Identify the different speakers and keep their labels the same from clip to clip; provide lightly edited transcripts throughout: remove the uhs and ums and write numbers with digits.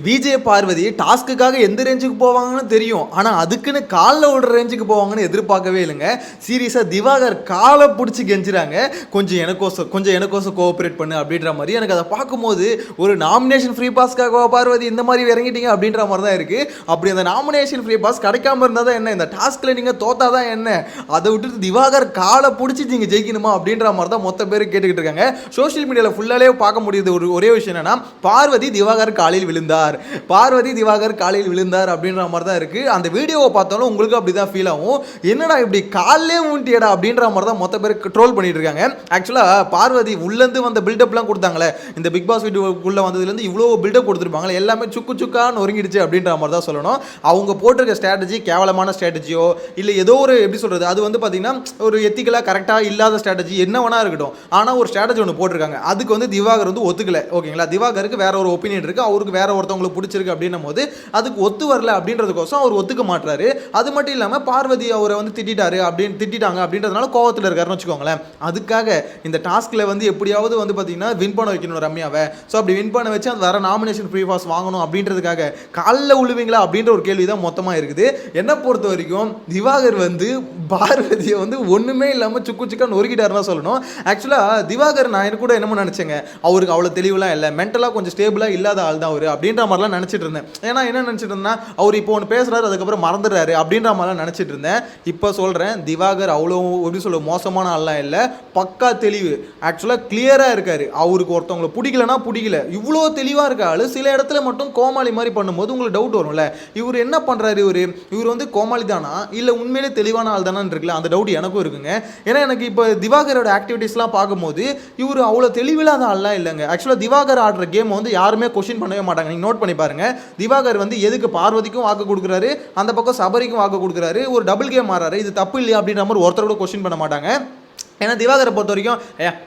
Speaker 1: விஜய் பார்வதி டாஸ்க்குக்காக எந்த ரேஞ்சுக்கு போவாங்கன்னு தெரியும். ஆனால் அதுக்குன்னு காலில் விடுற ரேஞ்சுக்கு போவாங்கன்னு எதிர்பார்க்கவே இல்லைங்க. சீரியஸாக திவாகர் காலை பிடிச்சி கெஞ்சுறாங்க, கொஞ்சம் எனக்கோசம் கோஆப்ரேட் பண்ணு அப்படின்ற மாதிரி. எனக்கு அதை பார்க்கும்போது ஒரு நாமினேஷன் ஃப்ரீ பாஸ்க்காக பார்வதி இந்த மாதிரி இறங்கிட்டீங்க அப்படின்ற மாதிரி தான் இருக்குது. அப்படி அந்த நாமினேஷன் ஃப்ரீ பாஸ் கிடைக்காம இருந்தால் தான் என்ன, இந்த டாஸ்கில் நீங்கள் தோத்தாதான் என்ன, அதை விட்டுட்டு திவாகர் காலை பிடிச்சி நீங்கள் ஜெயிக்கணுமா அப்படின்ற மாதிரி தான் மொத்த பேர் கேட்டுக்கிட்டு இருக்காங்க. சோஷியல் மீடியாவில் ஃபுல்லாலே பார்க்க முடியுது ஒரே விஷயம் என்னன்னா, பார்வதி திவாகர் காலையில் விழுந்தார், பார்வதி திவாகர் காலையில் விழுந்தார் அப்படின்ற மாதிரி தான் இருக்கு. அந்த வீடியோவை பார்த்தாலும் உங்களுக்கு அப்படிதான் ஃபீல் ஆகும், என்னடா இப்படி காலே ஊண்டியடா அப்படின்ற மாதிரி தான் மொத்த பேர் ட்ரோல் பண்ணிட்டு இருக்காங்க. ஆக்சுவலா பார்வதி உள்ளேருந்து வந்த பில்டப்லாம் கொடுத்தாங்களே, இந்த பிக் பாஸ் வீடியோக்குள்ள வந்ததுலேருந்து இவ்வளோ பில்டப் கொடுத்துருப்பாங்களே, எல்லாமே சுக்கான்னு ஒருங்கிடுச்சு அப்படின்ற மாதிரி தான் சொல்லணும். அவங்க போட்டிருக்க ஸ்ட்ராட்டஜி கேவலமான ஸ்ட்ராட்டஜியோ இல்லை ஏதோ ஒரு எப்படி சொல்றது, அது வந்து பார்த்தீங்கன்னா ஒரு எத்திக்கலாக கரெக்டாக இல்லாத ஸ்ட்ராட்டஜி என்ன வேணா இருக்கட்டும். ஆனால் ஒரு ஸ்ட்ராட்டஜி ஒன்று போட்டிருக்காங்க, அதுக்கு வந்து திவாகர் வந்து ஒத்துக்கல. ஓகேங்களா, திவாகருக்கு வேற ஒரு ஒப்பீனியன் இருக்கு, அவருக்கு வேற ஒருத்தவங்களுக்கு பிடிச்சிருக்கு அப்படின்னும் போது அதுக்கு ஒத்து வரல அப்படின்றதுக்கோசம் அவர் ஒத்துக்க மாட்டாரு. அது மட்டும் இல்லாமல் பார்வதி அவரை வந்து திட்டாங்க அப்படின்றதுனால கோவத்தில் இருக்காருன்னு வச்சுக்கோங்களேன். அதுக்காக இந்த டாஸ்கில் வந்து எப்படியாவது வந்து பார்த்தீங்கன்னா வின் பண்ண வைக்கணும் ரம்யாவை. ஸோ அப்படி வின் பண்ண வச்சு அந்த வர நாமினேஷன் ஃப்ரீ பாஸ் வாங்கணும் அப்படின்றதுக்காக காலில் விழுவீங்களா அப்படின்ற ஒரு கேள்வி தான் மொத்தமாக இருக்குது. என்னை பொறுத்த வரைக்கும் திவாகர் வந்து பார்வதியை வந்து ஒன்றுமே இல்லாமல் சுக்கான்னு ஒருக்கிட்டாருன்னா சொல்லணும். ஆக்சுவலாக திவாகர் நான் கூட என்னமோ நினச்சேங்க, அவருக்கு அவ்வளோ தெளிவுலாம் இல்லை, மென்டலாக கொஞ்சம் ஸ்டேபிளாக இல்லாத ஆள் தான் அவர் அப்படின்ற மாதிரிலாம் நினச்சிட்டு இருந்தேன். ஏன்னா என்ன நினச்சிட்டு இருந்தேன், அவர் இப்போ ஒன்று பேசுகிறாரு அதுக்கப்புறம் மறந்துடுறாரு அப்படின்ற மாதிரிலாம் நினச்சிட்டு இருந்தேன். இப்போ சொல்கிறேன், திவாகர் அவ்வளோ எப்படி சொல்ல மோசமான ஆள்லாம் இல்லை, பக்கா தெளிவு. ஆக்சுவலாக கிளியராக இருக்காரு. அவருக்கு ஒருத்தவங்களை பிடிக்கலன்னா பிடிக்கல, இவ்வளோ தெளிவாக இருக்க ஆள். சில இடத்துல மட்டும் கோமாளி மாதிரி பண்ணும்போது உங்களுக்கு டவுட் வரும்ல, இவர் என்ன பண்ணுறாரு, இவர் வந்து கோமாளி தானா இல்லை உண்மையிலே தெளிவான ஆள் தானு இருக்குல்ல, அந்த டவுட் எனக்கும் இருக்குங்க. ஏன்னா எனக்கு இப்போ திவாகரோட ஆக்டிவிட்டீஸ்லாம் பார்க்கும்போது இவர் அவ்வளோ தெளிவில்லாத ஆள்லாம் இல்லைங்க. ஆக்சுவலாக திவாகர் ஆடுற கேம் வந்து யாருமே கொஸ்டின் பண்ணவே மாட்டாங்க. நீங்கள் நோட் பண்ணி பாருங்க, திவாகர் வந்து எதுக்கு பார்வதிக்கும் வாக்கு கொடுக்குறாரு, அந்த பக்கம் சபரிக்கும் வாக்கு கொடுக்குறாரு, ஒரு டபுள் கேம் ஆடுறாரு, இது தப்பு இல்லையா அப்படின்ற மாதிரி ஒருத்தர் கூட கொஸ்டின் பண்ண மாட்டாங்க. ஏன்னா திவாகரை பொறுத்த வரைக்கும்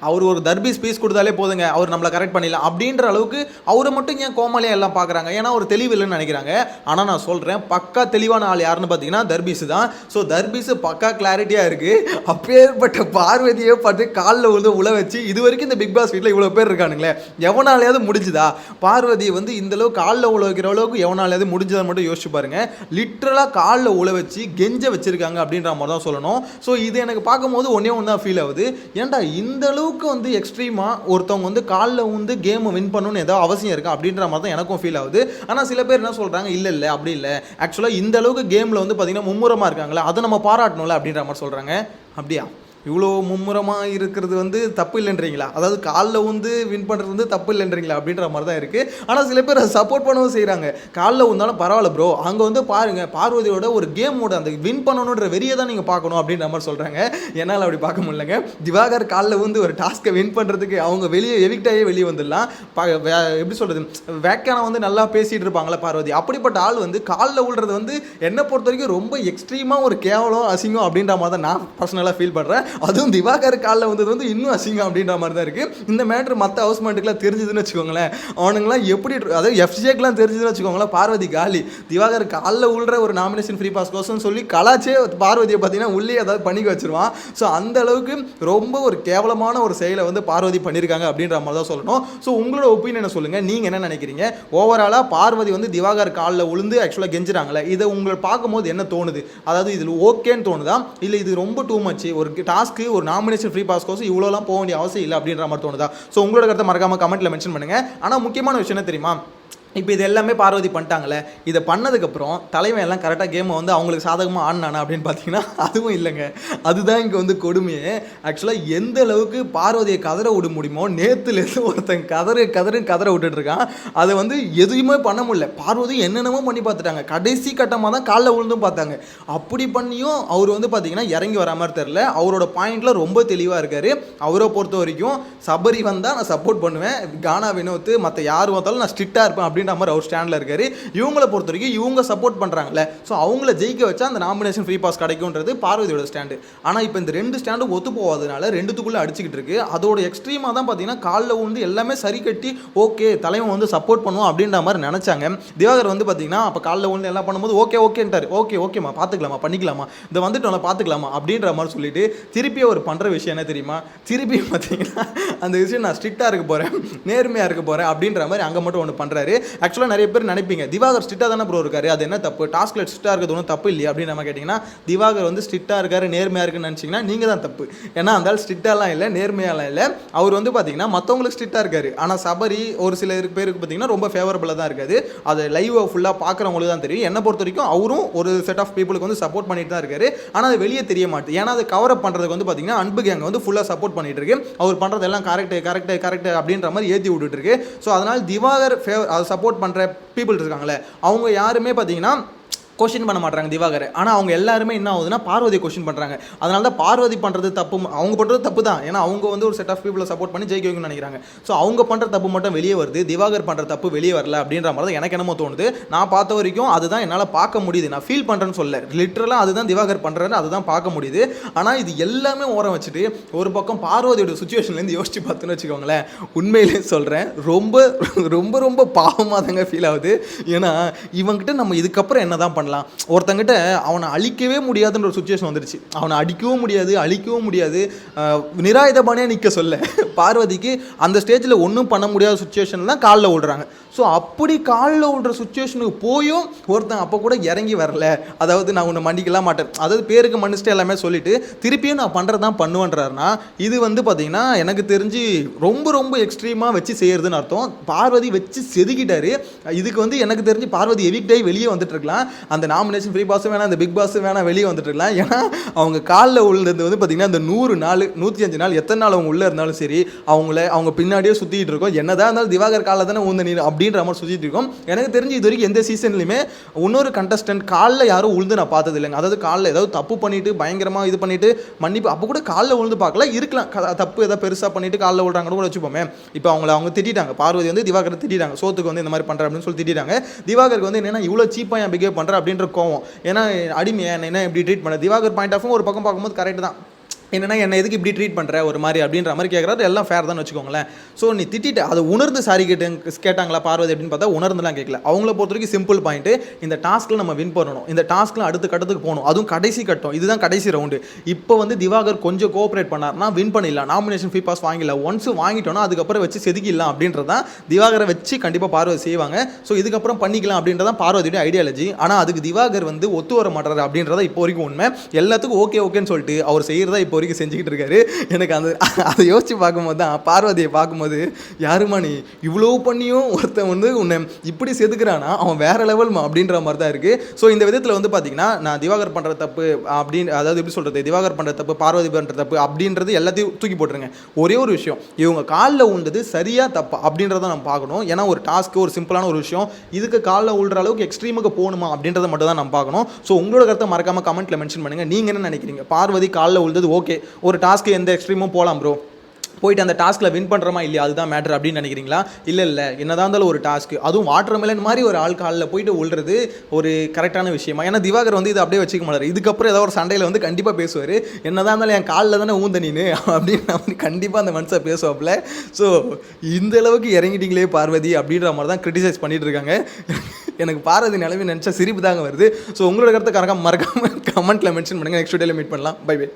Speaker 1: அவர் ஒரு தர்பி ஸ்பீஸ் கொடுத்தாலே போதுங்க, அவர் நம்மளை கரெக்ட் பண்ணிடலாம் அப்படின்ற அளவுக்கு அவரை மட்டும் ஏன் கோமாளியாக எல்லாம் பார்க்குறாங்க, ஏன்னா ஒரு தெளிவு இல்லைன்னு நினைக்கிறாங்க. ஆனால் நான் சொல்கிறேன், பக்கா தெளிவான ஆள் யாருன்னு பார்த்தீங்கன்னா தர்பீஸ் தான். ஸோ தர்பீஸ் பக்கா கிளாரிட்டியாக இருக்குது. அப்பேற்பட்ட பார்வதியை பார்த்து காலில் உழ வச்சு இது வரைக்கும் இந்த பிக் பாஸ் வீட்டில் இவ்வளோ பேர் இருக்கானுங்களே, எவனாலையாவது முடிஞ்சுதா? பார்வதியை வந்து இந்தளவுக்கு காலில் உழ வைக்கிற அளவுக்கு எவனாலையாவது முடிஞ்சதை மட்டும் யோசிச்சு பாருங்க. லிட்ரலாக காலில் உழ வச்சு கெஞ்ச வச்சிருக்காங்க அப்படின்ற மாதிரி தான் சொல்லணும். ஸோ இது எனக்கு பார்க்கும்போது ஒன்றே ஒன்று தான் ஃபீல் ஆகுது, ஏன்டா இந்த அளவுக்கு வந்து எக்ஸ்ட்ரீமா ஒருத்தவங்க வந்து காலில் வந்து கேமை வின் பண்ணணும்னு ஏதோ அவசியம் இருக்கா அப்படின்ற மாதிரி தான் எனக்கும் ஃபீல் ஆகுது. ஆனால் சில பேர் என்ன சொல்றாங்க, இல்லை அப்படி இல்லை, ஆக்சுவலாக இந்த அளவுக்கு கேமில் வந்து பார்த்தீங்கன்னா மும்முரமாக இருக்காங்களே, அதை நம்ம பாராட்டணும்ல அப்படின்ற மாதிரி சொல்கிறாங்க. அப்படியா, இவ்வளோ மும்முரமாக இருக்கிறது வந்து தப்பு இல்லைன்றீங்களா? அதாவது காலில் வந்து வின் பண்ணுறது வந்து தப்பு இல்லைன்றீங்களா அப்படின்ற மாதிரி தான் இருக்குது. ஆனால் சில பேர் அதை சப்போர்ட் பண்ணவும் செய்கிறாங்க. காலில் வந்தாலும் பரவாயில்ல ப்ரோ, அங்கே வந்து பாருங்கள் பார்வதியோட ஒரு கேமோட அந்த வின் பண்ணணுன்ற வெறியை தான் நீங்கள் பார்க்கணும் அப்படின்ற மாதிரி சொல்கிறாங்க. என்னால் அப்படி பார்க்க முடியலங்க. திவாகர் காலில் வந்து ஒரு டாஸ்க்கை வின் பண்ணுறதுக்கு அவங்க எவிக்டாகவே வெளியே வந்துடலாம். எப்படி சொல்கிறது, வேக்கான வந்து நல்லா பேசிகிட்டு இருப்பாங்களே பார்வதி, அப்படிப்பட்ட ஆள் வந்து காலில் விழுறது வந்து என்னை பொறுத்த வரைக்கும் ரொம்ப எக்ஸ்ட்ரீமாக ஒரு கேவலம் அசிங்கம் அப்படின்ற மாதிரி தான் நான் பர்சனலாக ஃபீல் பண்ணுறேன். அதுவும் திவாகர் காலில் வந்தது வந்து இன்னும் அசிங்கம் அப்படின்ற மாதிரி தான் இருக்குது. இந்த மேட்ரு மற்ற ஹவுஸ்மேட்டுக்குலாம் தெரிஞ்சதுன்னு வச்சுக்கோங்களேன், அவனுங்களாம் எப்படி, அதாவது எஃப்ஜேக்கெலாம் தெரிஞ்சதுன்னு வச்சுக்கோங்களேன், பார்வதி காலி. திவாகர் காலில் உள்ள ஒரு நாமினேஷன் ஃப்ரீ பாஸ் கோசம் சொல்லி கலாச்சே பார்வதியை பார்த்தீங்கன்னா உள்ளே ஏதாவது பண்ணிக்க வச்சிருவான். ஸோ அந்த அளவுக்கு ரொம்ப ஒரு கேவலமான ஒரு செயலை வந்து பார்வதி பண்ணியிருக்காங்க அப்படின்ற மாதிரி தான் சொல்லணும். ஸோ உங்களோட ஒப்பீனியனை சொல்லுங்கள், நீங்கள் என்ன நினைக்கிறீங்க? ஓவராலாக பார்வதி வந்து திவாகர் காலில் உளுந்து ஆக்சுவலாக கெஞ்சுறாங்களே, இதை உங்களை பார்க்கும்போது என்ன தோணுது? அதாவது இதில் ஓகேன்னு தோணுதா, இல்லை இது ரொம்ப டூ மச், ஒரு டாஸ்க்கு ஒரு நாமினேஷன் ஃப்ரீ பாஸ் கோர்ஸ் இவ்வளோலாம் போக வேண்டிய அவசியம் இல்லை அப்படின்ற மாதிரி தோணுதா? ஸோ உங்களோட கருத்தை மறக்காமல் கமெண்ட்டில் மென்ஷன் பண்ணுங்கள். ஆனால் முக்கியமான விஷயம் என்ன தெரியுமா, இப்போ இது எல்லாமே பார்வதி பண்ணிட்டாங்களே, இதை பண்ணதுக்கப்புறம் தலைவன் எல்லாம் கரெக்டாக கேமை வந்து அவங்களுக்கு சாதகமாக ஆடினானா அப்படின்னு பார்த்தீங்கன்னா அதுவும் இல்லைங்க. அதுதான் இங்கே வந்து கொடுமையே. ஆக்சுவலாக எந்த அளவுக்கு பார்வதியை கதற விட முடியுமோ, நேற்றுலேருந்து ஒருத்தன் கதற விட்டுட்ருக்கான். அதை வந்து எதுவுமே பண்ண முடியல. பார்வதி என்னென்னமோ பண்ணி பார்த்துட்டாங்க, கடைசி கட்டமாக தான் காலில் விழுந்தும் பார்த்தாங்க. அப்படி பண்ணியும் அவர் வந்து பார்த்தீங்கன்னா இறங்கி வர மாதிரி தெரில. அவரோட பாயிண்டில் ரொம்ப தெளிவாக இருக்கார். அவரை பொறுத்த வரைக்கும் சபரி வந்தால் நான் சப்போர்ட் பண்ணுவேன், கானா வினோத் மற்ற யார் வந்தாலும் நான் ஸ்ட்ரிக்டாக இருப்பேன் அப்படின்ற மாதிரி அவர் ஸ்டாண்டில் இருக்காரு. இவங்களை பொறுத்த வரைக்கும் இவங்க சப்போர்ட் பண்ணுறாங்களே, ஸோ அவங்கள ஜெயிக்க வச்சா அந்த நாமினேஷன் ஃப்ரீ பாஸ் கிடைக்கும்ன்றது பார்வதியோட ஸ்டாண்டு. ஆனால் இப்போ இந்த ரெண்டு ஸ்டாண்டும் ஒத்து போகாதனால ரெண்டுத்துக்குள்ளே அடிச்சுக்கிட்டு இருக்கு. அதோட எக்ஸ்ட்ரீமாக தான் பார்த்தீங்கன்னா காலில் வந்து எல்லாமே சரி கட்டி ஓகே தலைவன் வந்து சப்போர்ட் பண்ணுவோம் அப்படின்ற மாதிரி நினச்சாங்க. திவாகர் வந்து பார்த்தீங்கன்னா அப்போ காலில் வந்து எல்லாம் பண்ணும்போது ஓகேன்ட்டார். ஓகேம்மா பார்த்துக்கலாமா, பண்ணிக்கலாமா, இதை வந்துட்டோம்ல பார்த்துக்கலாமா அப்படின்ற மாதிரி சொல்லிட்டு திருப்பி அவர் பண்ணுற விஷயம் என்ன தெரியுமா, திருப்பி பார்த்தீங்கன்னா அந்த விஷயம் நான் ஸ்ட்ரிக்டாக இருக்க போகிறேன், நேர்மையாக இருக்க போகிறேன் அப்படின்ற மாதிரி அங்கே மட்டும் ஒன்று பண்ணுறாரு. ஆக்சுவலாக நிறைய பேர் நினைப்பீங்க திவாகர் ஸ்ட்ரிக்டாக தானே ப்ரோ இருக்காரு, அது என்ன தப்பு, டாஸ்கில் ஸ்ட்ரிக்டாக இருக்கிறது ஒன்றும் தப்பு இல்லையா அப்படின்னு நம்ம கேட்டிங்கன்னா, திவாகர் வந்து ஸ்ட்ரிக்டாக இருக்காரு நேர்மையாக இருக்குன்னு நினச்சிங்கன்னா நீங்கள் தான் தப்பு. ஏன்னா அந்த ஸ்ட்ரிக்டாலாம் இல்லை, நேர்மையாலாம் இல்லை. அவர் வந்து பார்த்தீங்கன்னா மற்றவங்களுக்கு ஸ்ட்ரிக்டாக இருக்காரு, ஆனால் சபரி ஒரு சில பேருக்கு பார்த்தீங்கன்னா ரொம்ப ஃபேவரபுளாக தான் இருக்காது. அதை லைவாக ஃபுல்லாக பார்க்குறவங்களுக்கு தான் தெரியும். என்னை பொறுத்த வரைக்கும் அவரும் ஒரு செட் ஆஃப் பீப்புளுக்கு வந்து சப்போர்ட் பண்ணிட்டு தான் இருக்காரு. ஆனால் அது வெளியே தெரிய மாட்டேது. ஏன்னா அதை கவர் அப் பண்ணுறதுக்கு வந்து பார்த்தீங்கன்னா அன்பு கேங் வந்து ஃபுல்லாக சப்போர்ட் பண்ணிட்டு இருக்கு. அவர் பண்ணுறது எல்லாம் கரெக்ட் அப்படின்ற மாதிரி ஏற்றி விட்டுட்டு இருக்கு. ஸோ அதனால் திவாகர் அதை சப்போர்ட் பண்ணுற பீப்புள் இருக்காங்களே அவங்க யாருமே பார்த்தீங்கன்னா கொஸ்டின் பண்ண மாட்டாங்க திவாகர். ஆனால் அவங்க எல்லாருமே என்ன ஆகுதுன்னா பார்வதி கொஸ்டின் பண்ணுறாங்க. அதனால தான் பார்வதி பண்ணுறது தப்பு, அவங்க பண்ணுறது தப்பு தான். ஏன்னா அவங்க வந்து ஒரு செட் ஆஃப் பீப்புளை சப்போர்ட் பண்ணி ஜெயிக்க வைக்கணும்னு நினைக்கிறாங்க. ஸோ அவங்க பண்ணுற தப்பு மட்டும் வெளியே வருது, திவாகர் பண்ணுற தப்பு வெளியே வரல அப்படின்ற மாதிரி தான் எனக்கு என்னமோ தோணுது. நான் பார்த்த வரைக்கும் அதுதான் என்னால் பார்க்க முடியுது. நான் ஃபீல் பண்ணுறேன்னு சொல்ல, லிட்டரலாக அதுதான் திவாகர் பண்ணுறாரு, அதுதான் பார்க்க முடியுது. ஆனால் இது எல்லாமே ஓரம் வச்சுட்டு ஒரு பக்கம் பார்வதியோட சுச்சுவேஷன்லேருந்து யோசிச்சு பார்த்துன்னு வச்சுக்கோங்களேன், உண்மையிலே சொல்கிறேன் ரொம்ப ரொம்ப ரொம்ப பாவமாக தாங்க ஃபீல் ஆகுது. ஏன்னா இவங்ககிட்ட நம்ம இதுக்கப்புறம் என்ன தான் பண்ணலாம், ஒருத்தங்கிட்ட அவனை அழிக்கவே முடியாதுன்ற ஒரு சுச்சுவேஷன் வந்துருச்சு. அவனை அடிக்கவும் முடியாது, அழிக்கவும் முடியாது, நிராயுதபாணியாக நிற்க சொல்ல பார்வதிக்கு அந்த ஸ்டேஜில் ஒன்றும் பண்ண முடியாத சுச்சுவேஷன் தான் காலில் விடுறாங்க. ஸோ அப்படி காலில் விடுற சுச்சுவேஷனுக்கு போயும் ஒருத்தன் அப்போ கூட இறங்கி வரல. அதாவது நான் உன்னை மன்னிக்கலாம் மாட்டேன், அதாவது பேருக்கு மன்னிச்சுட்டு எல்லாமே சொல்லிட்டு திருப்பியும் நான் பண்ணுறது தான் பண்ணுவேன்றாருனா இது வந்து பார்த்தீங்கன்னா எனக்கு தெரிஞ்சு ரொம்ப ரொம்ப எக்ஸ்ட்ரீமாக வச்சு செய்யறதுன்னு அர்த்தம். பார்வதி வச்சு செதுக்கிட்டாரு. இதுக்கு வந்து எனக்கு தெரிஞ்சு பார்வதி எவிக்ட் ஆகி வெளியே வந்துட்டு இருக்கலாம். அந்த நாமினேஷன் ஃப்ரீ பாஸும் வேணாம், அந்த பிக் பாஸும் வேணாம், வெளியே வந்துட்டு இருக்கலாம். ஏன்னா அவங்க காலில் உள்ளது வந்து பார்த்தீங்கன்னா அந்த 100 நாள் 105 நாள் எத்தனை நாள் அவங்க உள்ளே இருந்தாலும் சரி அவங்க பின்னாடியே சுற்றிட்டு இருக்கோம். என்னதான் இருந்தாலும் திவாகர் காலில் தானே ஊந்த நீர் அப்படின்ற மாதிரி சுற்றிட்டு இருக்கோம். எனக்கு தெரிஞ்சு இது வரைக்கும் எந்த சீசன்லையுமே இன்னொரு கண்டஸ்டன்ட் காலில் யாரும் உழுந்து நான் பார்த்தது இல்லைங்க. அதாவது காலில் ஏதாவது தப்பு பண்ணிட்டு பயங்கரமாக இது பண்ணிட்டு மன்னிப்பு அப்போ கூட காலில் உழுந்து பார்க்கல, இருக்கலாம் தப்பு ஏதாவது பெருசாக பண்ணிட்டு காலில் விழுறாங்கன்னு கூட வச்சுப்போமே. இப்போ அவங்க திட்டாங்க, பார்வதி வந்து திவாகரை திட்டாங்க, சோத்துக்கு வந்து இந்த மாதிரி பண்ணுற அப்படின்னு சொல்லி திட்டாங்க. திவாகருக்கு வந்து என்னன்னா இவ்வளோ சீப்பாக என் பிகேவ் பண்ணுற அப்படின்ற கோவம். ஏன்னா அடிமையை என்ன இப்படி ட்ரீட் பண்ண, திவாகர் பாயிண்ட் ஆஃப் ஒரு பக்கம் பார்க்கும்போது கரெக்ட் தான். என்னென்னா என்ன எதுக்கு இப்படி ட்ரீட் பண்ணுற ஒரு மாதிரி அப்படின்ற மாதிரி கேட்குறாரு. எல்லாம் ஃபேர் தான் வச்சுக்கோங்களேன். ஸோ நீ திட்டிட்டு அதை உணர்ந்து சாரி கேட்டாங்களா பார்வதி அப்படின்னு பார்த்தா உணர்ந்துலாம் கேட்கல. அவங்கள பொறுத்த வரைக்கும் சிம்பிள் பாயிண்ட்டு, இந்த டாஸ்க்கில் நம்ம வின் பண்ணணும், இந்த டாஸ்க்கில் அடுத்த கட்டத்துக்கு போகணும், அதுவும் கடைசி கட்டம், இதுதான் கடைசி ரவுண்டு. இப்போ வந்து திவாகர் கொஞ்சம் கோஆப்ரேட் பண்ணார்னா வின் பண்ணிடலாம், நாமினேஷன் ஃப்ரீ பாஸ் வாங்கிடலாம். ஒன்ஸ் வாங்கிட்டோன்னா அதுக்கப்புறம் வச்சு செதுக்கிடலாம் அப்படின்றதான் திவாகரை வச்சு கண்டிப்பாக பார்வதி செய்வாங்க. ஸோ இதுக்கப்புறம் பண்ணிக்கலாம் அப்படின்றதான் பார்வதியோட ஐடியாலஜி. ஆனால் அதுக்கு திவாகர் வந்து ஒத்து வர மாட்டாரு அப்படின்றத இப்போ வரைக்கும் உண்மை. எல்லாத்துக்கும் ஓகேன்னு சொல்லிட்டு அவர் செய்கிறதா இப்போ வரைக்கும் செஞ்சுக்கிட்டு இருக்காரு. எனக்கு அதை யோசிச்சு பார்க்கும்போது தான் பார்வதியை பார்க்கும்போது யாருமா நீ இவ்வளோ பண்ணியும் ஒருத்தன் வந்து உன்னை இப்படி செதுக்குறானா அவன் வேற லெவல் அப்படின்ற மாதிரி தான் இருக்குது. ஸோ இந்த விதத்தில் வந்து பார்த்தீங்கன்னா நான் திவாகர் பண்ணுற தப்பு அப்படின்னு, அதாவது எப்படி சொல்கிறது, திவாகர் பண்ணுற தப்பு பார்வதி பண்ணுற தப்பு அப்படின்றது எல்லாத்தையும் தூக்கி போட்டுருங்க. ஒரே ஒரு விஷயம், இவங்க காலில் உழுந்தது சரியா தப்பா அப்படின்றத நம்ம பார்க்கணும். ஏன்னா ஒரு டாஸ்க்கு ஒரு சிம்பிளான ஒரு விஷயம், இதுக்கு காலில் உழுற அளவுக்கு எக்ஸ்ட்ரீமுக்கு போகணுமா அப்படின்றத மட்டும் தான் நம்ம பார்க்கணும். ஸோ உங்களோட கருத்தை மறக்காமல் கமெண்ட்டில் மென்ஷன் பண்ணுங்கள். நீங்கள் என்ன நினைக்கிறீங்க, பார்வதி காலில் உழுந்தது ஓகே, ஒரு டாஸ்க்கு எந்த எக்ஸ்ட்ரீமும் போகலாம் ப்ரோ, போயிட்டு அந்த டாஸ்கில் வின் பண்ணுறோமா இல்லையா அதுதான் மேட்ரு அப்படின்னு நினைக்கிறீங்களா? இல்லை என்னதான் இருந்தாலும் ஒரு டாஸ்க்கு, அதுவும் வாட்டர் மெலன் மாதிரி ஒரு ஆள் காலில் போயிட்டு உள்றது ஒரு கரெக்டான விஷயமா? ஏன்னா திவாகர் வந்து இதை அப்படியே வச்சுக்க மாட்டார். இதுக்கப்புறம் ஏதாவது ஒரு சண்டையில் வந்து கண்டிப்பாக பேசுவார், என்னதான் இருந்தாலும் என் காலில் தானே ஊந்த நீனு அப்படின்னு கண்டிப்பாக அந்த மனுஷன் பேசுவாப்பில். ஸோ இந்த அளவுக்கு இறங்கிட்டீங்களே பார்வதி அப்படின்ற மாதிரி தான் கிரிட்டிசைஸ் பண்ணிட்டு இருக்காங்க. எனக்கு பார்வதி நிலைமை நினச்சா சிரிப்பு தாங்க வருது. ஸோ உங்களோட கருத்தை மறக்காம கமெண்ட்டில் மென்ஷன் பண்ணுங்கள். நெக்ஸ்ட் வீடியோவில் மீட் பண்ணலாம். Bye by.